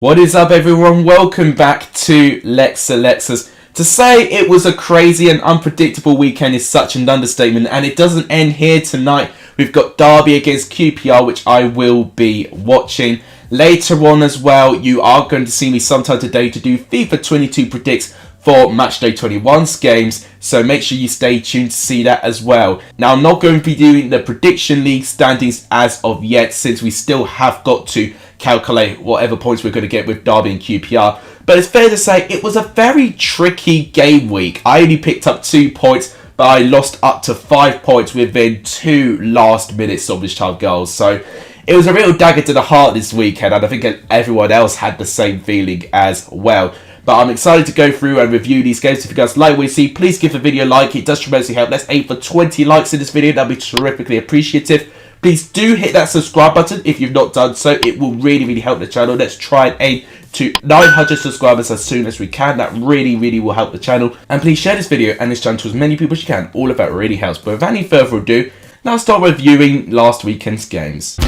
What is up, everyone? Welcome back to Lexalexus. To say it was a crazy and unpredictable weekend is such an understatement, and it doesn't end here tonight. We've got Derby against QPR, which I will be watching. Later on as well, you are going to see me sometime today to do FIFA 22 predicts for Matchday 21's games, so make sure you stay tuned to see that as well. Now, I'm not going to be doing the prediction league standings as of yet, since we still have got to calculate whatever points we're going to get with Derby and QPR. But it's fair to say it was a very tricky game week. I only picked up 2 points, but I lost up to 5 points within 2 last-minute stoppage time goals. So it was a real dagger to the heart this weekend, and I think everyone else had the same feeling as well. But I'm excited to go through and review these games. If you guys like what you see, please give the video a like. It does tremendously help. Let's aim for 20 likes in this video. That'd be terrifically appreciative. Please do hit that subscribe button if you've not done so. It will really help the channel. Let's try and aim to 900 subscribers as soon as we can. That really will help the channel. And please share this video and this channel to as many people as you can. All of that really helps. But without any further ado, now I'll start reviewing last weekend's games.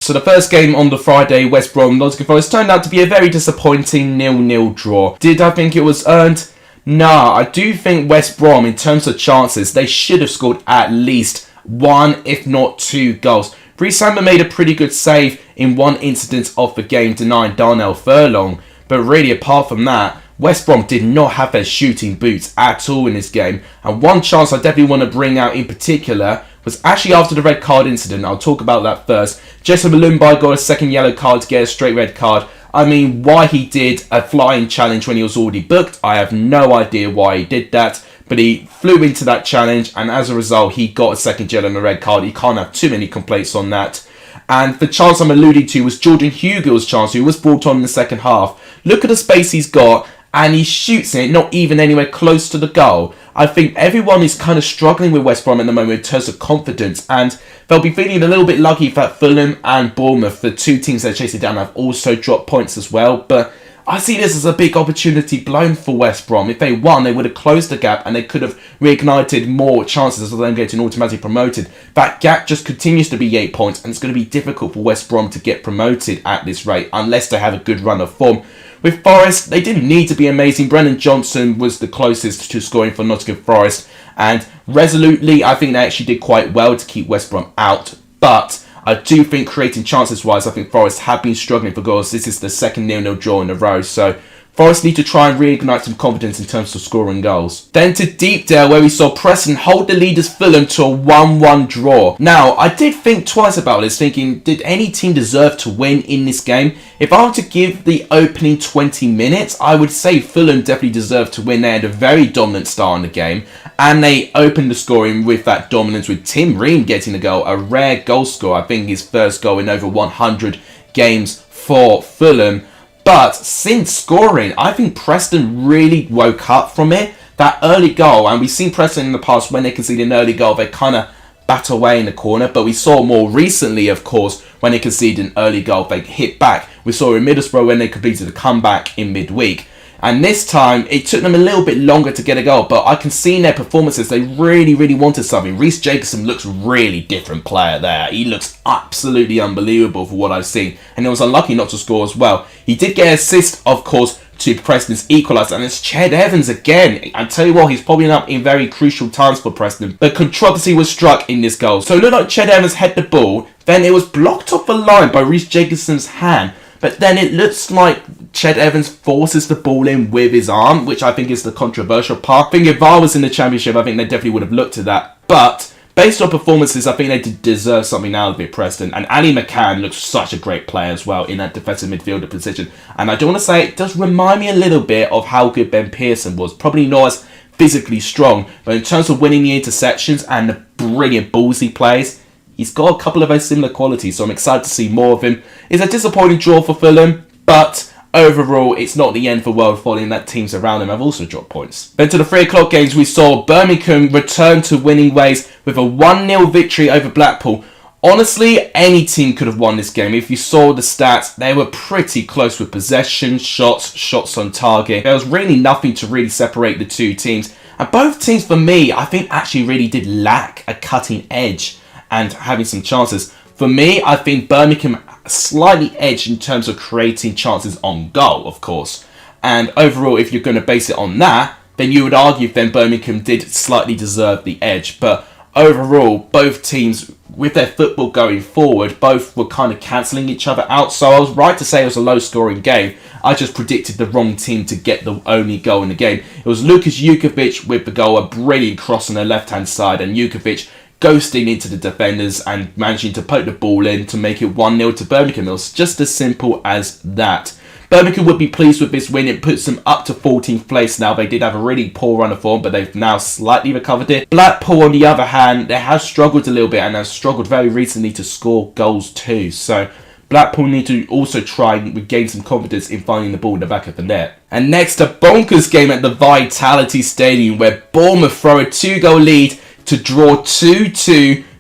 So the first game on the Friday, West Brom, Nottingham Forest, turned out to be a very disappointing 0-0 draw. Did I think it was earned? Nah, I do think West Brom, in terms of chances, they should have scored at least 1, if not 2 goals. Preston made a pretty good save in one incident of the game, denying Darnell Furlong. But really, apart from that, West Brom did not have their shooting boots at all in this game. And one chance I definitely want to bring out in particular was actually after the red card incident. I'll talk about that first. Jesse Malumbi got a second yellow card to get a straight red card. I mean, why he did a flying challenge when he was already booked, I have no idea why he did that. But he flew into that challenge, and as a result, he got a second yellow and a red card. You can't have too many complaints on that. And the chance I'm alluding to was Jordan Hugo's chance, who was brought on in the second half. Look at the space he's got, and he shoots it, not even anywhere close to the goal. I think everyone is kind of struggling with West Brom at the moment in terms of confidence, and they'll be feeling a little bit lucky that Fulham and Bournemouth, the 2 teams they're chasing down, have also dropped points as well. But I see this as a big opportunity blown for West Brom. If they won, they would have closed the gap and they could have reignited more chances of them getting automatically promoted. That gap just continues to be 8 points, and it's going to be difficult for West Brom to get promoted at this rate unless they have a good run of form. With Forest, they didn't need to be amazing. Brennan Johnson was the closest to scoring for Nottingham Forest, and resolutely, I think they actually did quite well to keep West Brom out. But I do think creating chances-wise, I think Forest have been struggling for goals. This is the second 0-0 draw in a row, so Forest need to try and reignite some confidence in terms of scoring goals. Then to Deepdale, where we saw Preston hold the leaders Fulham to a 1-1 draw. Now, I did think twice about this, thinking, did any team deserve to win in this game? If I were to give the opening 20 minutes, I would say Fulham definitely deserved to win. They had a very dominant start in the game, and they opened the scoring with that dominance, with Tim Ream getting the goal, a rare goal scorer. I think his first goal in over 100 games for Fulham. But since scoring, I think Preston really woke up from it. That early goal, and we've seen Preston in the past, when they concede an early goal, they kind of bat away in the corner. But we saw more recently, of course, when they conceded an early goal, they hit back. We saw in Middlesbrough when they completed a comeback in midweek. And this time, it took them a little bit longer to get a goal, but I can see in their performances they really wanted something. Reece Jacobson looks really different player there. He looks absolutely unbelievable for what I've seen, and he was unlucky not to score as well. He did get an assist, of course, to Preston's equaliser, and it's Ched Evans again. I tell you what, he's probably up in very crucial times for Preston. But controversy was struck in this goal. So it looked like Ched Evans had the ball, then it was blocked off the line by Reece Jacobson's hand. But then it looks like Ched Evans forces the ball in with his arm, which I think is the controversial part. I think if VAR was in the Championship, I think they definitely would have looked at that. But based on performances, I think they did deserve something out of it, Preston. And Ali McCann looks such a great player as well in that defensive midfielder position. And I do want to say, it does remind me a little bit of how good Ben Pearson was. Probably not as physically strong, but in terms of winning the intersections and the brilliant balls he plays, he's got a couple of those similar qualities, so I'm excited to see more of him. It's a disappointing draw for Fulham, but overall, it's not the end for world following that teams around them have also dropped points. Then to the 3 o'clock games, we saw Birmingham return to winning ways with a 1-0 victory over Blackpool Honestly, any team could have won this game. If you saw the stats, they were pretty close with possession, shots on target. There was really nothing to really separate the two teams. And both teams, for me, I think actually really did lack a cutting edge and having some chances. For me, I think Birmingham slightly edged in terms of creating chances on goal, of course. And overall, if you're going to base it on that, then you would argue then Birmingham did slightly deserve the edge. But overall, both teams, with their football going forward, both were kind of cancelling each other out. So I was right to say it was a low-scoring game. I just predicted the wrong team to get the only goal in the game. It was Lukas Jukovic with the goal, a brilliant cross on the left-hand side, and Jukovic ghosting into the defenders and managing to poke the ball in to make it 1-0 to Birmingham. It was just as simple as that. Birmingham would be pleased with this win. It puts them up to 14th place now. They did have a really poor run of form, but they've now slightly recovered it. Blackpool, on the other hand, they have struggled a little bit and have struggled very recently to score goals too. So Blackpool need to also try and regain some confidence in finding the ball in the back of the net. And next, a bonkers game at the Vitality Stadium where Bournemouth throw a 2-goal lead to draw 2-2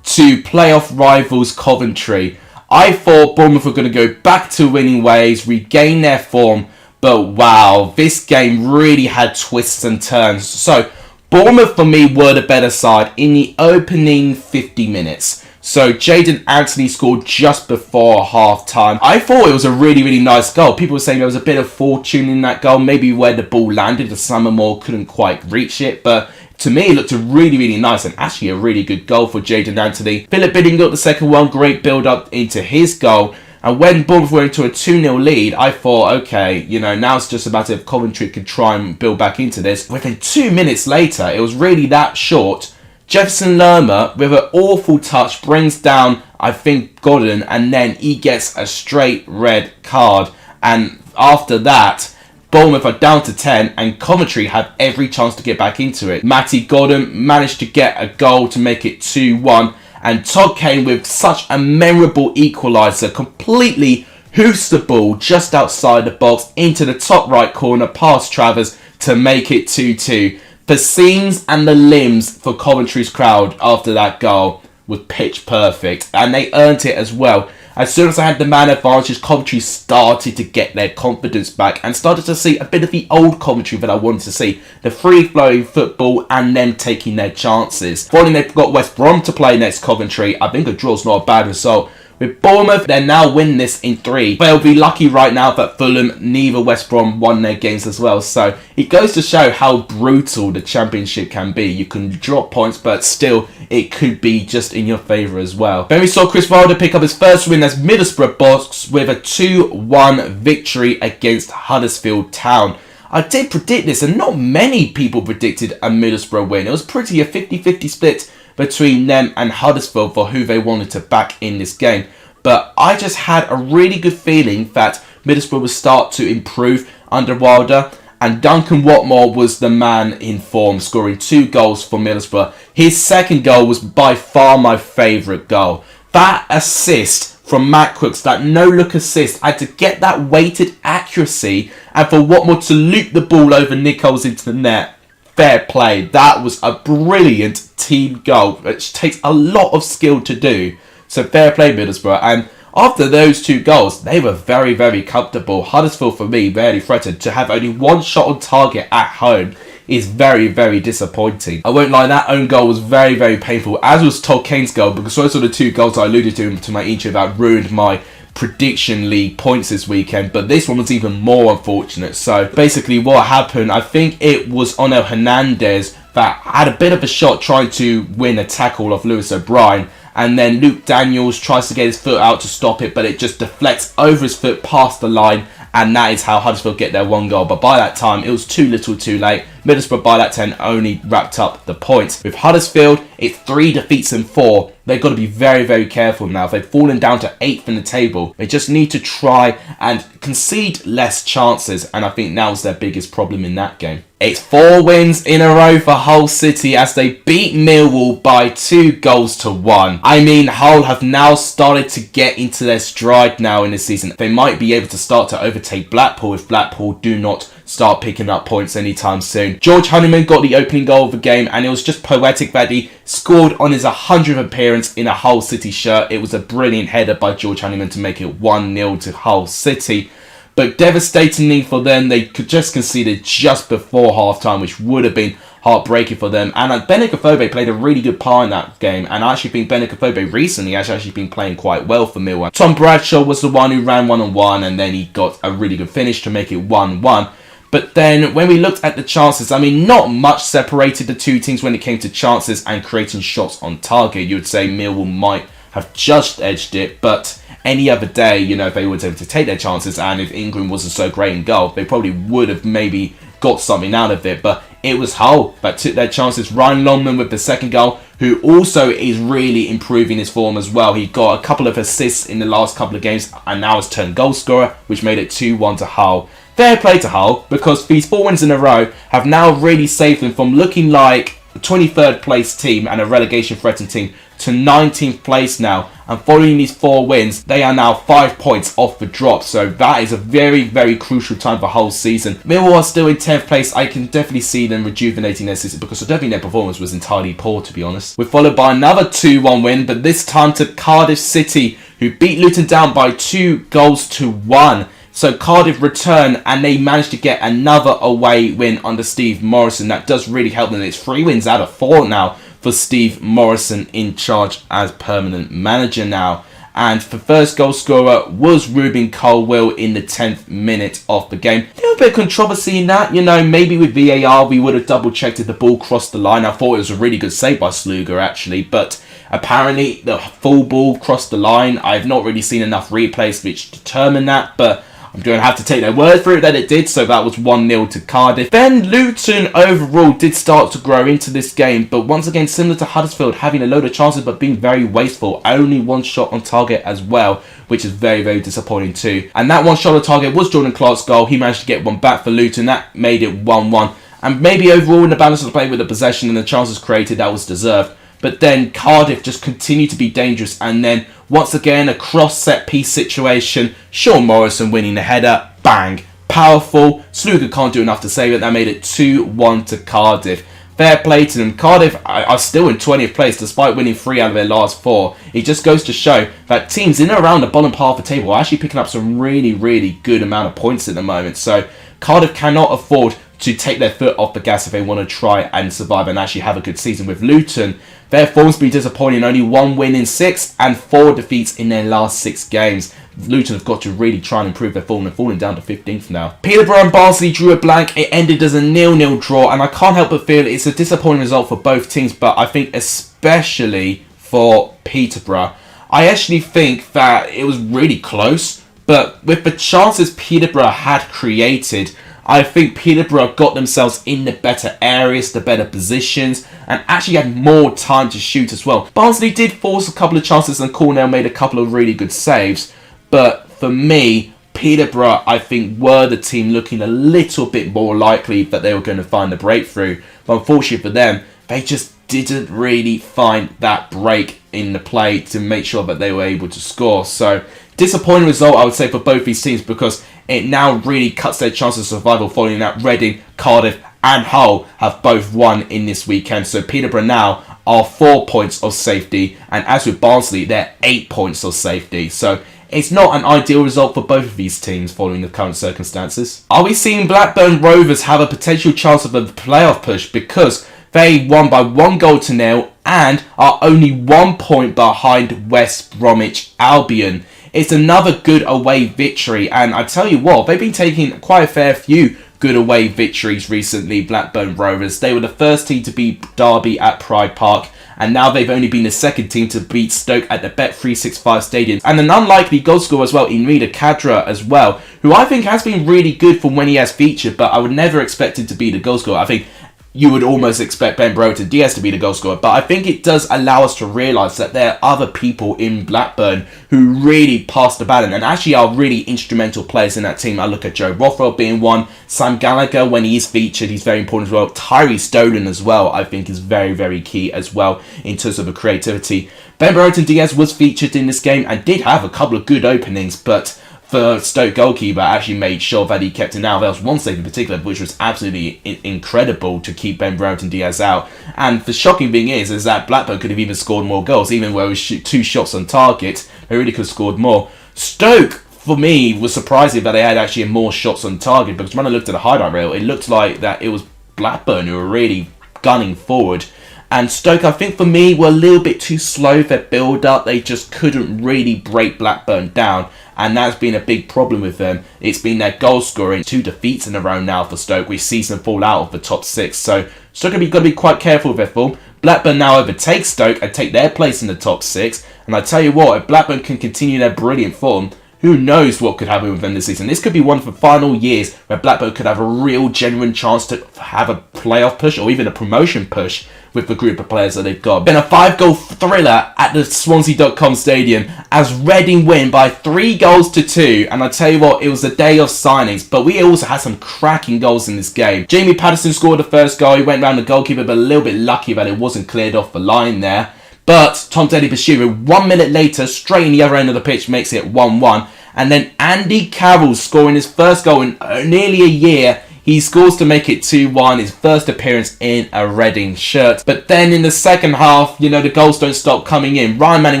to playoff rivals Coventry. I thought Bournemouth were going to go back to winning ways, regain their form, but wow, this game really had twists and turns. So, Bournemouth for me were the better side in the opening 50 minutes. So, Jadon Anthony scored just before half-time. I thought it was a really, really nice goal. People were saying there was a bit of fortune in that goal, maybe where the ball landed, the Summermore couldn't quite reach it, but to me, it looked really, really nice and actually a really good goal for Jadon Anthony. Philip Billing got the second one, great build-up into his goal. And when Bournemouth went into a 2-0 lead, I thought, okay, now it's just about if Coventry could try and build back into this. Within 2 minutes later, it was really that short. Jefferson Lerma, with an awful touch, brings down, I think, Godden, and then he gets a straight red card. And after that, Bournemouth are down to 10 and Coventry have every chance to get back into it. Matty Godden managed to get a goal to make it 2-1 and Todd Kane with such a memorable equaliser completely hoofs the ball just outside the box into the top right corner past Travers to make it 2-2. The scenes and the limbs for Coventry's crowd after that goal was pitch perfect and they earned it as well. As soon as I had the man advantage, Coventry started to get their confidence back and started to see a bit of the old Coventry that I wanted to see. The free-flowing football and them taking their chances. Finally, they've got West Brom to play next Coventry. I think a draw's not a bad result. With Bournemouth, they're now winning this in 3. They'll be lucky right now that Fulham, neither West Brom won their games as well. So it goes to show how brutal the Championship can be. You can drop points, but still, it could be just in your favour as well. Then we saw Chris Wilder pick up his first win as Middlesbrough boss with a 2-1 victory against Huddersfield Town. I did predict this, and not many people predicted a Middlesbrough win. It was pretty a 50-50 split between them and Huddersfield for who they wanted to back in this game. But I just had a really good feeling that Middlesbrough would start to improve under Wilder. And Duncan Watmore was the man in form, scoring 2 goals for Middlesbrough. His second goal was by far my favourite goal. That assist from Matt Crooks, that no-look assist, I had to get that weighted accuracy and for Watmore to loop the ball over Nichols into the net. Fair play. That was a brilliant team goal, which takes a lot of skill to do. So fair play, Middlesbrough. And after those 2 goals, they were very, very comfortable. Huddersfield, for me, barely threatened. To have only 1 shot on target at home is very, very disappointing. I won't lie, that own goal was very, very painful, as was Todd Kane's goal, because those are the 2 goals I alluded to my intro that ruined my prediction league points this weekend, but this one was even more unfortunate. So basically what happened, I think it was Onel Hernandez that had a bit of a shot trying to win a tackle off Lewis O'Brien, and then Luke Daniels tries to get his foot out to stop it, but it just deflects over his foot past the line, and that is how Huddersfield get their 1 goal. But by that time, it was too little too late. Middlesbrough by that 10 only wrapped up the points. With Huddersfield, it's 3 defeats and 4. They've got to be very, very careful now. They've fallen down to 8th in the table. They just need to try and concede less chances, and I think that was their biggest problem in that game. It's 4 wins in a row for Hull City as they beat Millwall by 2 goals to 1. I mean, Hull have now started to get into their stride now in this season. They might be able to start to overtake Blackpool if Blackpool do not start picking up points anytime soon. George Honeyman got the opening goal of the game, and it was just poetic that he scored on his 100th appearance in a Hull City shirt. It was a brilliant header by George Honeyman to make it 1-0 to Hull City. But devastatingly for them, they could just conceded just before half-time, which would have been heartbreaking for them. And Bensound played a really good part in that game. And I actually think Bensound recently has actually been playing quite well for Millwall. Tom Bradshaw was the one who ran one-on-one, and then he got a really good finish to make it 1-1. But then when we looked at the chances, I mean, not much separated the two teams when it came to chances and creating shots on target. You would say Millwall might have just edged it, but any other day, you know, if they were able to take their chances, and if England wasn't so great in goal, they probably would have maybe got something out of it. But it was Hull that took their chances. Ryan Longman with the second goal, who also is really improving his form as well. He got a couple of assists in the last couple of games, and now has turned goal scorer, which made it 2-1 to Hull. Fair play to Hull, because these 4 wins in a row have now really saved them from looking like a 23rd place team and a relegation threatened team to 19th place now. And following these 4 wins, they are now 5 points off the drop. So that is a very, very crucial time for Hull's season. Millwall are still in 10th place. I can definitely see them rejuvenating their season, because I don't think their performance was entirely poor, to be honest. We're followed by another 2-1 win, but this time to Cardiff City, who beat Luton down by 2-1. So Cardiff return, and they managed to get another away win under Steve Morrison. That does really help them. It's 3 wins out of 4 now for Steve Morrison in charge as permanent manager now. And the first goal scorer was Ruben Colwill in the 10th minute of the game. A little bit of controversy in that, you know, maybe with VAR we would have double checked if the ball crossed the line. I thought it was a really good save by Sluga actually, but apparently the full ball crossed the line. I've not really seen enough replays which determine that, but I'm going to have to take their word for it that it did, so that was 1-0 to Cardiff. Then Luton overall did start to grow into this game, but once again, similar to Huddersfield, having a load of chances but being very wasteful. Only 1 shot on target as well, which is very, very disappointing too. And that 1 shot on target was Jordan Clark's goal. He managed to get one back for Luton. That made it 1-1. And maybe overall in the balance of the play with the possession and the chances created, that was deserved. But then Cardiff just continued to be dangerous, and then once again a cross set piece situation. Sean Morrison winning the header, bang, powerful. Sluga can't do enough to save it. That made it 2-1 to Cardiff. Fair play to them. Cardiff are still in 20th place despite winning 3 out of their last 4. It just goes to show that teams in and around the bottom part of the table are actually picking up some really, really good amount of points at the moment. So Cardiff cannot afford to take their foot off the gas if they want to try and survive and actually have a good season. With Luton, their form's been disappointing. Only 1 win in 6 and 4 defeats in their last 6 games. Luton have got to really try and improve their form. They're falling down to 15th now. Peterborough and Barnsley drew a blank. It ended as a 0-0 draw, and I can't help but feel it's a disappointing result for both teams, but I think especially for Peterborough. I actually think that it was really close, but with the chances Peterborough had created, I think Peterborough got themselves in the better areas, the better positions, and actually had more time to shoot as well. Barnsley did force a couple of chances, and Cornell made a couple of really good saves. But for me, Peterborough, I think, were the team looking a little bit more likely that they were going to find the breakthrough. But unfortunately for them, they just didn't really find that break in the play to make sure that they were able to score. So, disappointing result, I would say, for both these teams, because it now really cuts their chances of survival following that. Reading, Cardiff and Hull have both won in this weekend. So Peterborough now are 4 points of safety, and as with Barnsley, they're 8 points of safety. So it's not an ideal result for both of these teams following the current circumstances. Are we seeing Blackburn Rovers have a potential chance of a playoff push, because they won by 1-0 and are only 1 point behind West Bromwich Albion? It's another good away victory, and I tell you what, they've been taking quite a fair few good away victories recently, Blackburn Rovers. They were the first team to beat Derby at Pride Park, and now they've only been the second team to beat Stoke at the Bet365 Stadium. And an unlikely goal scorer as well, Inrida Kadra as well, who I think has been really good from when he has featured, but I would never expect him to be the goal scorer. I think you would almost expect Ben Brereton Diaz to be the goal scorer, but I think it does allow us to realise that there are other people in Blackburn who really pass the baton and actually are really instrumental players in that team. I look at Joe Rothwell being one, Sam Gallagher, when he is featured, he's very important as well. Tyree Stolen as well, I think, is very, very key as well in terms of the creativity. Ben Brereton Diaz was featured in this game and did have a couple of good openings, but the Stoke goalkeeper actually made sure that he kept it out. There was one save in particular which was absolutely incredible to keep Ben Brereton Diaz out. And the shocking thing is that Blackburn could have even scored more goals, even though it was 2 shots on target. They really could have scored more. Stoke, for me, was surprising that they had actually more shots on target, because when I looked at the highlight reel, it looked like that it was Blackburn who were really gunning forward. And Stoke, I think for me, were a little bit too slow for build-up. They just couldn't really break Blackburn down. And that's been a big problem with them. It's been their goal scoring. 2 defeats in a row now for Stoke. We've seen them fall out of the top 6. So Stoke are going to be quite careful with their form. Blackburn now overtake Stoke and take their place in the top 6. And I tell you what, if Blackburn can continue their brilliant form, who knows what could happen with them this season. This could be one of the final years where Blackburn could have a real genuine chance to have a playoff push or even a promotion push with the group of players that they've got. Been a 5-goal thriller at the Swansea.com stadium as Reading win by 3-2. And I tell you what, it was a day of signings, but we also had some cracking goals in this game. Jamie Patterson scored the first goal. He went round the goalkeeper, but a little bit lucky that it wasn't cleared off the line there. But Tom Dele-Bashiru, 1 minute later, straight in the other end of the pitch, makes it 1-1. And then Andy Carroll scoring his first goal in nearly a year. He scores to make it 2-1, his first appearance in a Reading shirt. But then in the second half, the goals don't stop coming in. Ryan Manning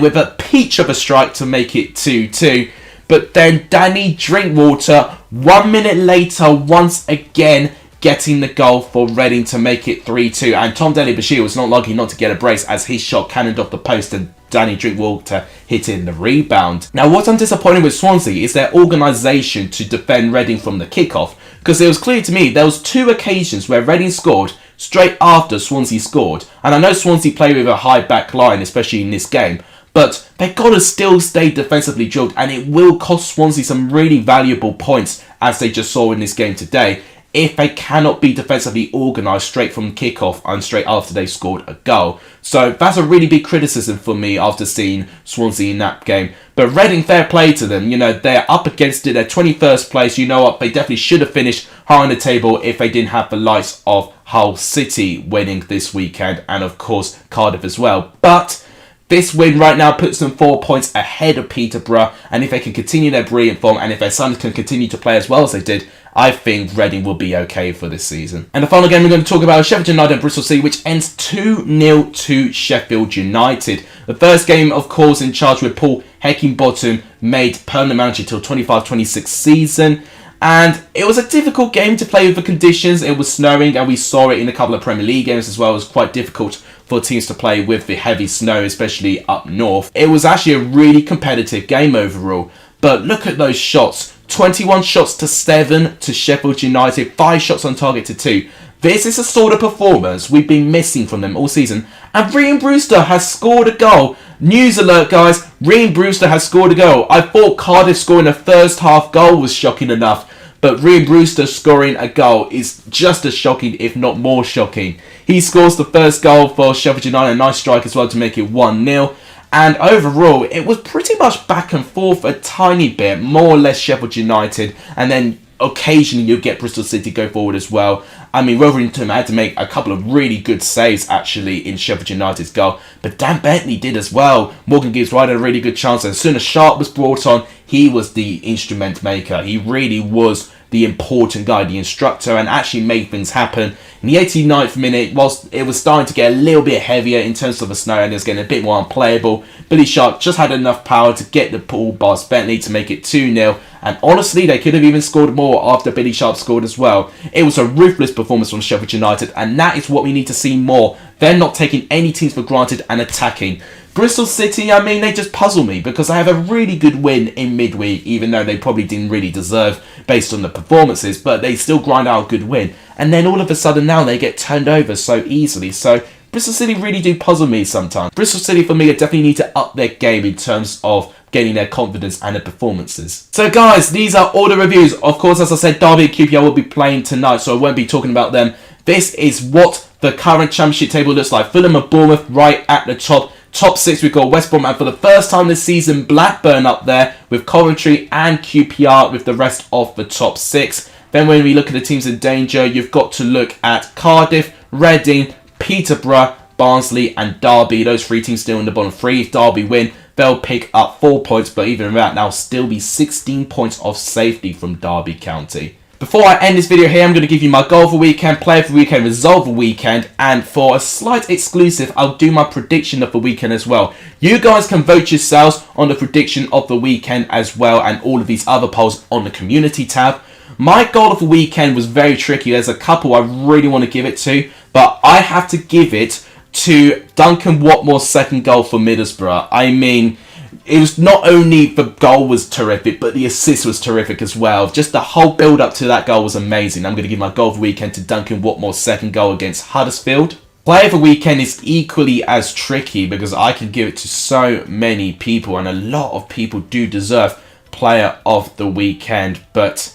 with a peach of a strike to make it 2-2. But then Danny Drinkwater, 1 minute later, once again, getting the goal for Reading to make it 3-2. And Tom Dele-Bashiru was not lucky not to get a brace as his shot cannoned off the post and Danny Drinkwater hit in the rebound. Now, what I'm disappointed with Swansea is their organisation to defend Reading from the kickoff, because it was clear to me there was 2 occasions where Reading scored straight after Swansea scored. And I know Swansea play with a high back line, especially in this game, but they've got to still stay defensively drilled, and it will cost Swansea some really valuable points, as they just saw in this game today, if they cannot be defensively organised straight from kickoff and straight after they scored a goal. So that's a really big criticism for me after seeing Swansea in that game. But Reading, fair play to them. They're up against it. They're 21st place. You know what? They definitely should have finished high on the table if they didn't have the likes of Hull City winning this weekend, and of course Cardiff as well. But this win right now puts them 4 points ahead of Peterborough, and if they can continue their brilliant form and if their sons can continue to play as well as they did, I think Reading will be okay for this season. And the final game we're going to talk about is Sheffield United and Bristol City, which ends 2-0 to Sheffield United. The first game, of course, in charge with Paul Heckingbottom, made permanent manager till 25-26 season. And it was a difficult game to play with the conditions. It was snowing, and we saw it in a couple of Premier League games as well. It was quite difficult for teams to play with the heavy snow, especially up north. It was actually a really competitive game overall. But look at those shots. 21 shots to 7 to Sheffield United, 5 shots on target to 2. This is a sort of performance we've been missing from them all season. And Ryan Brewster has scored a goal. News alert, guys. Ryan Brewster has scored a goal. I thought Cardiff scoring a first half goal was shocking enough, but Ryan Brewster scoring a goal is just as shocking, if not more shocking. He scores the first goal for Sheffield United, a nice strike as well to make it 1-0. And overall, it was pretty much back and forth a tiny bit, more or less Sheffield United, and then occasionally you'll get Bristol City go forward as well. I mean, Wolverhampton had to make a couple of really good saves actually in Sheffield United's goal, but Dan Bentley did as well. Morgan Gibbs-White had a really good chance, and as soon as Sharp was brought on, he was the instrument maker. He really was the important guy, the instructor, and actually made things happen. In the 89th minute, whilst it was starting to get a little bit heavier in terms of the snow and it was getting a bit more unplayable, Billy Sharp just had enough power to get the ball past Bentley to make it 2-0. And honestly, they could have even scored more after Billy Sharp scored as well. It was a ruthless performance from Sheffield United, and that is what we need to see more. They're not taking any teams for granted and attacking. Bristol City, I mean, they just puzzle me because they have a really good win in midweek, even though they probably didn't really deserve based on the performances, but they still grind out a good win. And then all of a sudden now they get turned over so easily. So Bristol City really do puzzle me sometimes. Bristol City, for me, definitely need to up their game in terms of gaining their confidence and their performances. So guys, these are all the reviews. Of course, as I said, Derby and QPR will be playing tonight, so I won't be talking about them. This is what the current championship table looks like. Fulham and Bournemouth right at the top. Top 6, we've got West Brom, and for the first time this season, Blackburn up there with Coventry and QPR with the rest of the top 6. Then when we look at the teams in danger, you've got to look at Cardiff, Reading, Peterborough, Barnsley and Derby. Those 3 teams still in the bottom 3. If Derby win, they'll pick up 4 points, but even that, that'll still be 16 points of safety from Derby County. Before I end this video here, I'm going to give you my goal of the weekend, player of the weekend, result of the weekend, and for a slight exclusive, I'll do my prediction of the weekend as well. You guys can vote yourselves on the prediction of the weekend as well, and all of these other polls on the community tab. My goal of the weekend was very tricky. There's a couple I really want to give it to, but I have to give it to Duncan Watmore's second goal for Middlesbrough. I mean, it was not only the goal was terrific, but the assist was terrific as well. Just the whole build up to that goal was amazing. I'm going to give my goal of the weekend to Duncan Watmore's second goal against Huddersfield. Player of the weekend is equally as tricky because I can give it to so many people, and a lot of people do deserve player of the weekend, but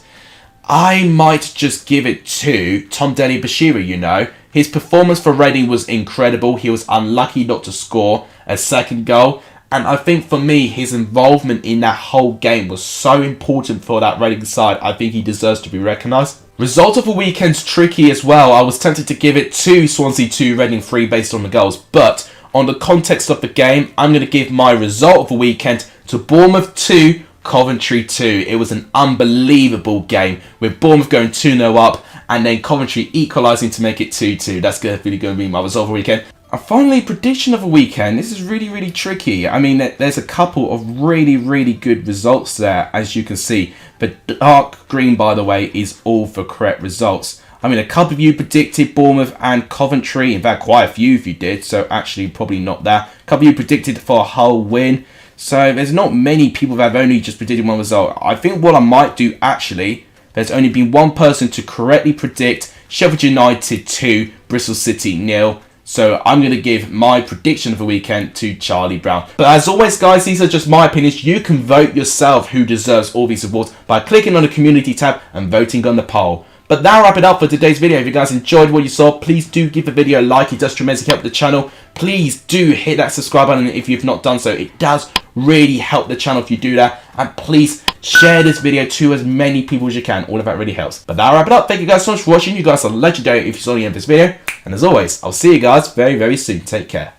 I might just give it to Tom Denny-Bashiri, you know. His performance for Reading was incredible. He was unlucky not to score a second goal. And I think for me, his involvement in that whole game was so important for that Reading side. I think he deserves to be recognised. Result of the weekend's tricky as well. I was tempted to give it to Swansea 2, Reading 3 based on the goals. But on the context of the game, I'm going to give my result of the weekend to Bournemouth 2, Coventry 2. It was an unbelievable game with Bournemouth going 2-0 up and then Coventry equalising to make it 2-2. That's really going to be my result of the weekend. And finally, prediction of the weekend. This is really tricky. I mean, there's a couple of really good results there, as you can see. But dark green, by the way, is all for correct results. I mean, a couple of you predicted Bournemouth and Coventry. In fact, quite a few of you did. So actually, probably not that. A couple of you predicted for a whole win. So there's not many people that have only just predicted one result. I think what I might do, actually, there's only been one person to correctly predict Sheffield United 2, Bristol City 0. So I'm going to give my prediction of the weekend to Charlie Brown. But as always, guys, these are just my opinions. You can vote yourself who deserves all these awards by clicking on the community tab and voting on the poll. But that'll wrap it up for today's video. If you guys enjoyed what you saw, please do give the video a like. It does tremendously help the channel. Please do hit that subscribe button if you've not done so. It does really help the channel if you do that. And please share this video to as many people as you can. All of that really helps. But that'll wrap it up. Thank you guys so much for watching. You guys are legendary if you saw the end of this video. And as always, I'll see you guys very soon. Take care.